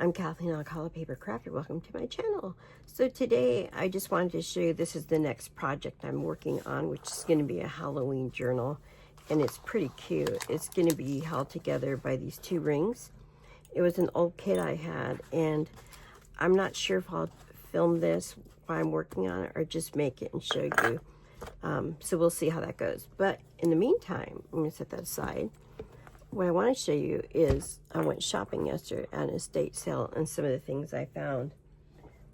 I'm Kathleen Alcala Paper Crafter. Welcome to my channel. So today I just wanted to show you, this is the next project I'm working on, which is going to be a Halloween journal, and it's pretty cute. It's going to be held together by these two rings. It was an old kit I had, and I'm not sure if I'll film this while I'm working on it or just make it and show you. So we'll see how that goes. But in the meantime, I'm going to set that aside. What I want to show you is I went shopping yesterday at an estate sale and some of the things I found.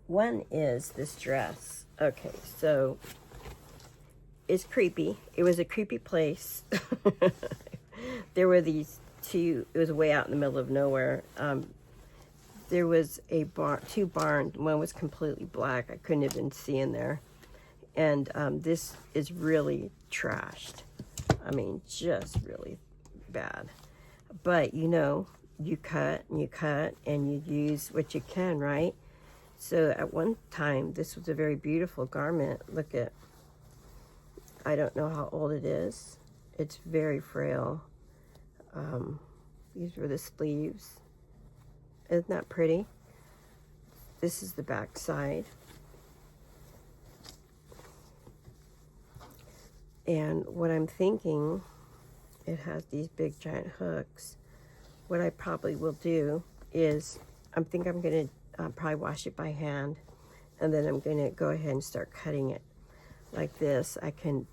One is this dress. Okay, so it's creepy. It was a creepy place. There were these two, it was way out in the middle of nowhere. There was two barns. One was completely black. I couldn't even see in there. And this is really trashed. I mean, just really bad. But you know, you cut and you use what you can, right? So at one time, this was a very beautiful garment. Look at, I don't know how old it is. It's very frail. These were the sleeves. Isn't that pretty? This is the back side. And what I'm thinking, it has these big giant hooks. What I probably will do is, I'm gonna probably wash it by hand, and then I'm gonna go ahead and start cutting it like this. I can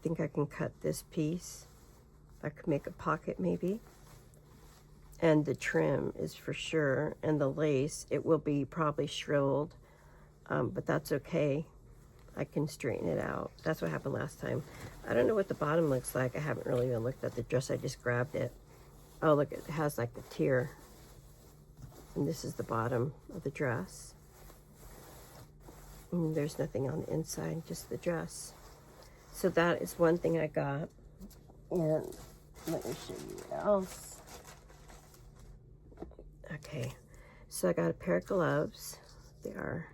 cut this piece. I could make a pocket maybe. And the trim is for sure, and the lace, it will be probably shriveled, but that's okay. I can straighten it out. That's what happened last time. I don't know what the bottom looks like. I haven't really even looked at the dress. I just grabbed it. Oh, look, it has like a tier. And this is the bottom of the dress. And there's nothing on the inside, just the dress. So that is one thing I got. And let me show you what else. Okay, so I got a pair of gloves. They are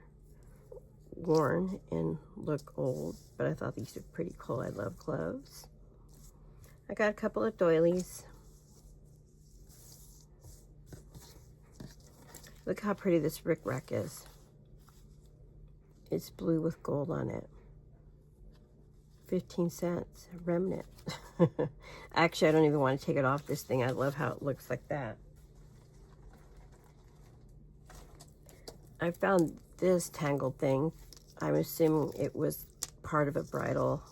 worn and look old, but I thought these were pretty cool. I love gloves. I got a couple of doilies. Look how pretty this rickrack is. It's blue with gold on it. 15 cents, remnant. Actually, I don't even want to take it off this thing. I love how it looks like that. I found this tangled thing. I'm assuming it was part of a bridal,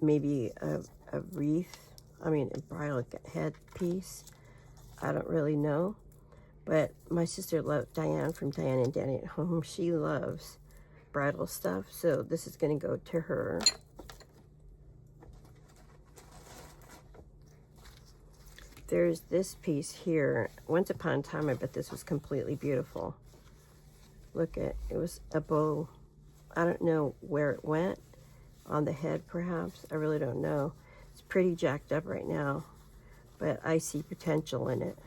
maybe a wreath. I mean, a bridal head piece. I don't really know. But my sister loved Diane from Diane and Danny at Home. She loves bridal stuff, so this is going to go to her. There's this piece here. Once upon a time, I bet this was completely beautiful. Look at, it was a bow. I don't know where it went. On the head, perhaps. I really don't know. It's pretty jacked up right now, but I see potential in it.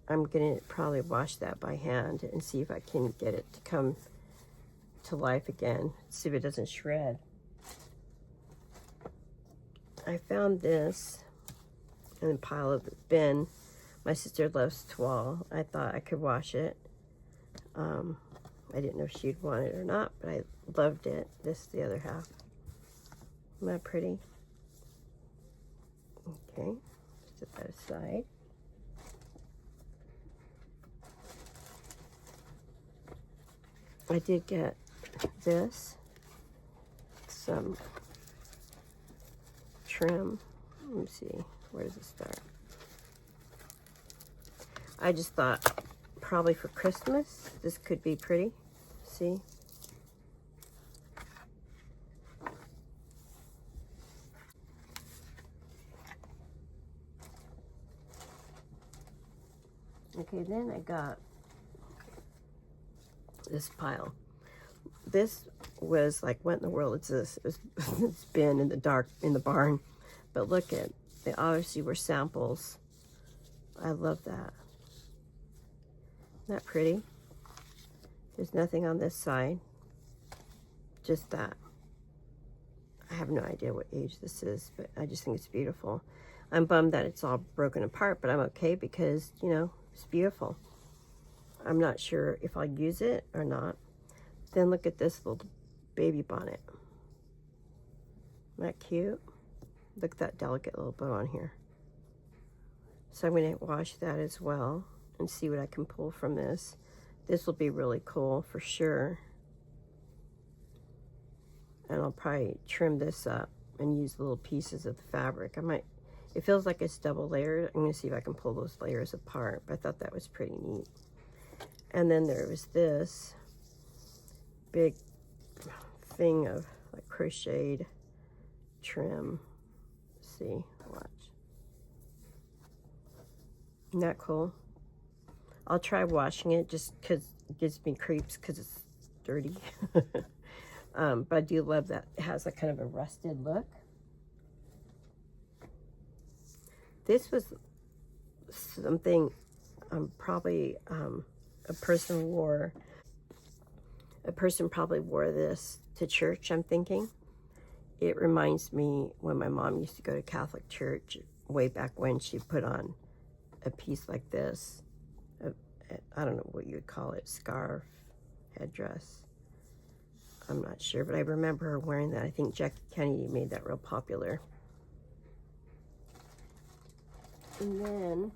I'm gonna probably wash that by hand and see if I can get it to come to life again. See if it doesn't shred. I found this in a pile of the bin. My sister loves toile. I thought I could wash it. I didn't know if she'd want it or not, but I loved it. This is the other half. Isn't that pretty? Okay, set that aside. I did get this, some trim. Let me see, where does it start? I just thought probably for Christmas, this could be pretty. See? Okay, then I got this pile. This was like, what in the world is this? It was it's been in the dark in the barn. But look at, they obviously were samples. I love that. Isn't that pretty? There's nothing on this side. Just that. I have no idea what age this is, but I just think it's beautiful. I'm bummed that it's all broken apart, but I'm okay because, you know, It's beautiful. I'm not sure if I'll use it or not. Then look at this little baby bonnet. Isn't that cute? Look at that delicate little bow on here. So I'm going to wash that as well and see what I can pull from this. This will be really cool for sure. And I'll probably trim this up and use little pieces of the fabric. I might, it feels like it's double layered. I'm going to see if I can pull those layers apart. But I thought that was pretty neat. And then there was this big thing of like crocheted trim. Let's see, watch. Isn't that cool? I'll try washing it just because it gives me creeps because it's dirty. But I do love that it has a kind of a rusted look. This was something probably a person probably wore this to church, I'm thinking. It reminds me when my mom used to go to Catholic church way back when. She put on a piece like this. I don't know what you would call it, scarf, headdress. I'm not sure, but I remember her wearing that. I think Jackie Kennedy made that real popular. And then,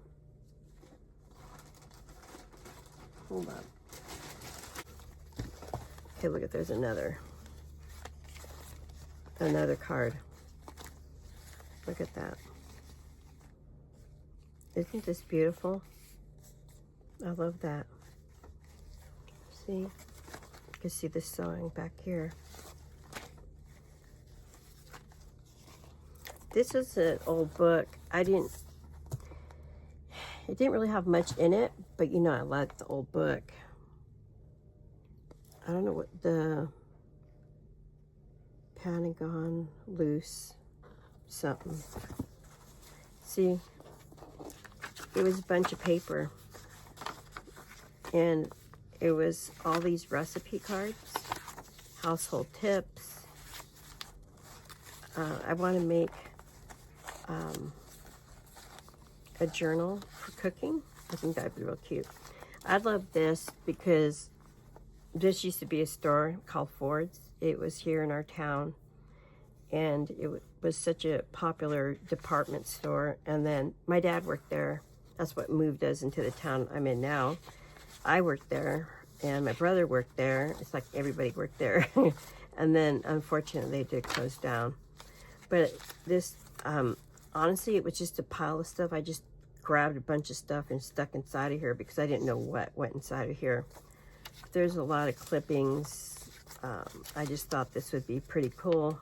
hold on. Okay, look at, there's another card. Look at that. Isn't this beautiful? I love that. See? You can see the sewing back here. This is an old book. It didn't really have much in it, but you know I like the old book. I don't know what the Pentagon loose something. See, it was a bunch of paper, and it was all these recipe cards, household tips. I want to make a journal for cooking. I think that'd be real cute. I love this because this used to be a store called Ford's. It was here in our town, and it was such a popular department store. And then my dad worked there. That's what moved us into the town I'm in now. I worked there, and my brother worked there. It's like everybody worked there. And then, unfortunately, they did close down. But this, honestly, it was just a pile of stuff. I just grabbed a bunch of stuff and stuck inside of here because I didn't know what went inside of here. There's a lot of clippings. I just thought this would be pretty cool.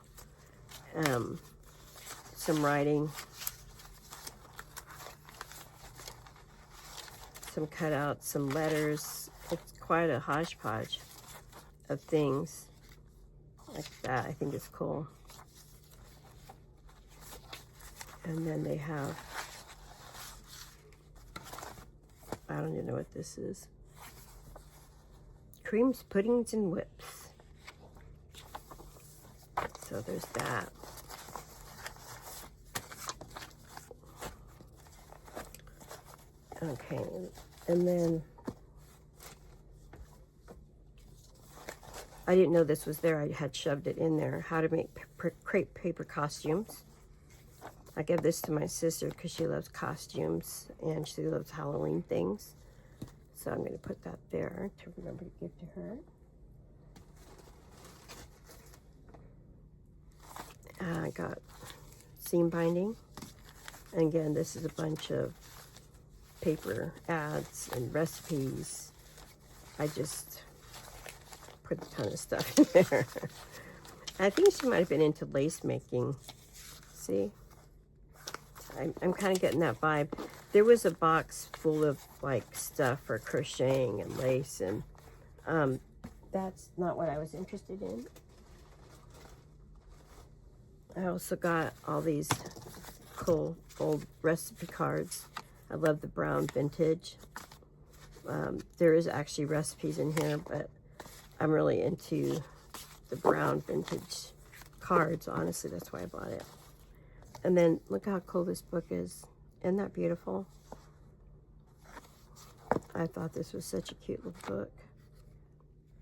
Some writing. Some cutouts, some letters. It's quite a hodgepodge of things like that. I think it's cool. And then they have, I don't even know what this is. Creams, puddings, and whips. So there's that. Okay, and then I didn't know this was there. I had shoved it in there. How to make crepe paper costumes. I gave this to my sister because she loves costumes and she loves Halloween things. So I'm going to put that there to remember to give to her. I got seam binding. And again, this is a bunch of paper ads and recipes. I just put a ton of stuff in there. I think she might have been into lace making. See? I'm kind of getting that vibe. There was a box full of like stuff for crocheting and lace, and that's not what I was interested in. I also got all these cool old recipe cards. I love the brown vintage. There is actually recipes in here, but I'm really into the brown vintage cards. Honestly, that's why I bought it. And then look how cool this book is. Isn't that beautiful? I thought this was such a cute little book.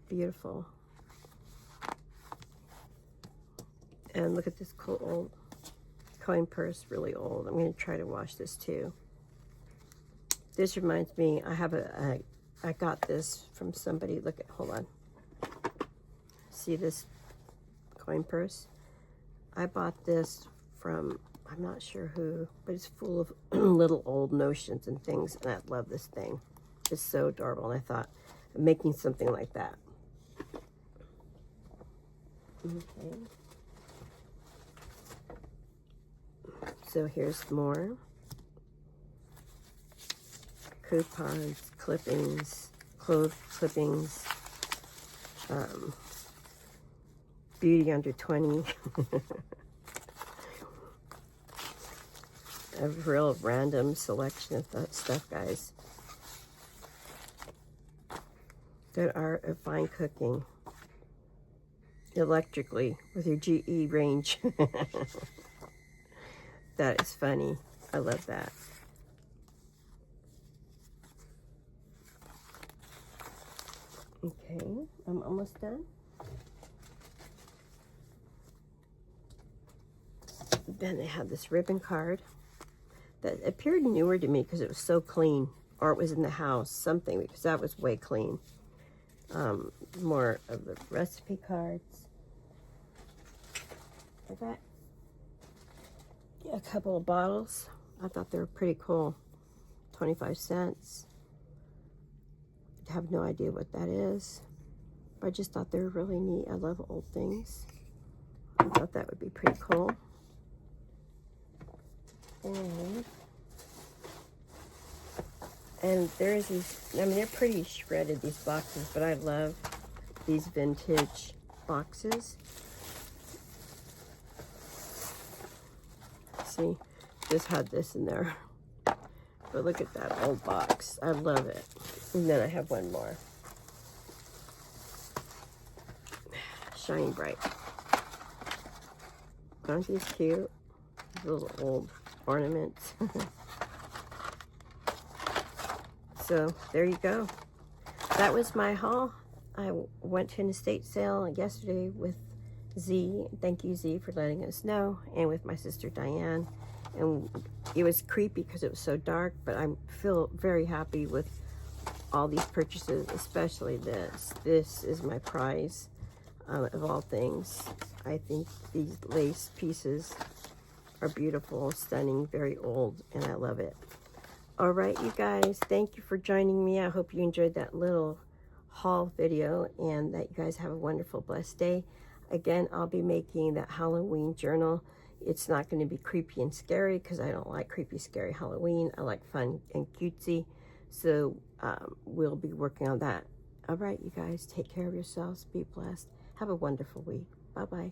Beautiful. And look at this cool old coin purse, really old. I'm going to try to wash this too. This reminds me, I got this from somebody. Look at, hold on. See this coin purse? I bought this from, I'm not sure who, but it's full of little old notions and things, and I love this thing. It's so adorable, and I thought of making something like that. Okay. So here's more. Coupons, clippings, clothes clippings, beauty under 20. A real random selection of that stuff, guys. Good art of fine cooking. Electrically with your GE range. That is funny. I love that. Okay, I'm almost done. Then they have this ribbon card that appeared newer to me because it was so clean, or it was in the house, something, because that was way clean. More of the recipe cards. I got a couple of bottles. I thought they were pretty cool. 25 cents. I have no idea what that is, but I just thought they were really neat. I love old things. I thought that would be pretty cool. And there's these, I mean, they're pretty shredded, these boxes, but I love these vintage boxes. See, just had this in there. But look at that old box. I love it. And then I have one more. Shiny Bright. Aren't these cute? These little old ornaments. So there you go. That was my haul. I went to an estate sale yesterday with Z. Thank you, Z, for letting us know. And with my sister Diane. And it was creepy because it was so dark, but I feel very happy with all these purchases, especially this. This is my prize of all things. I think these lace pieces are beautiful, stunning, very old, and I love it. All right, you guys, thank you for joining me. I hope you enjoyed that little haul video and that you guys have a wonderful, blessed day. Again, I'll be making that Halloween journal. It's not going to be creepy and scary because I don't like creepy, scary Halloween. I like fun and cutesy. So we'll be working on that. All right, you guys, take care of yourselves. Be blessed. Have a wonderful week. Bye-bye.